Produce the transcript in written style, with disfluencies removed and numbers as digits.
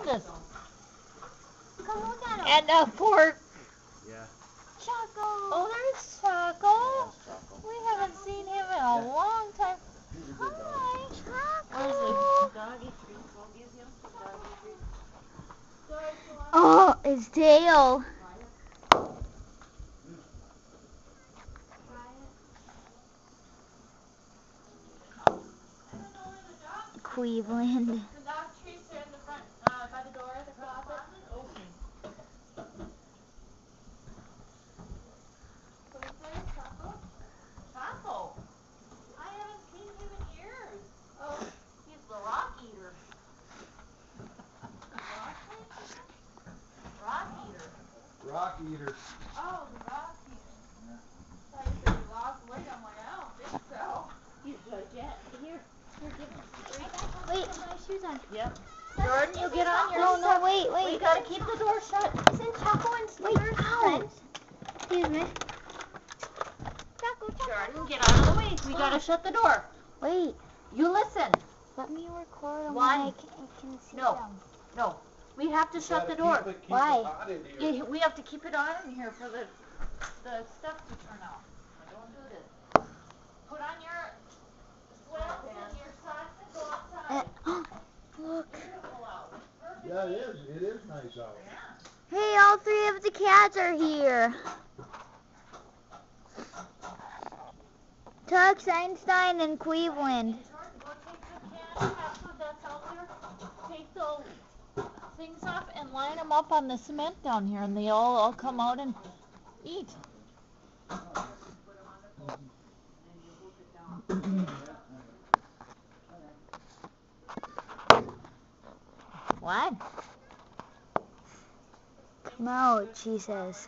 this. Come look at him. And poor Yeah. Choco. Oh, there's Choco. We haven't seen him in a long time. He's a good dog. Hi, Choco. Doggy treats. We'll give him some doggy treats. Oh, his tail. Cleveland. The dog treats are in the front, by the door, the closet. Okay. What is there, Choco? Choco? I haven't seen him in years. Oh, he's the rock eater. Rock eater. Rock eater. Oh, the rock eater. I thought you said he lost weight. I'm like, I don't think so. He's like, yeah, here, give him some treats. Wait, put my shoes on. Yep. Jordan, you get on your No, wait. We gotta keep the door shut. Isn't Choco and Snickers friends? Excuse me. Choco. Jordan, get out of the way. We gotta shut the door. Wait, You listen. let me record them Why? when I can see No. them. No. We have to shut the door. Why? Yeah, we have to keep it on in here for the stuff to turn off. Don't do this. Put on your sweats and your socks and go outside. Look. Beautiful out. Perfect. Yeah, it is. It is nice out. Yeah. Hey, all three of the cats are here. Tux, Einstein, and Cleveland. Jordan, go take the cat food that's out there. Take the things off and line them up on the cement down here, and they all come out and eat. What? Come out, she says.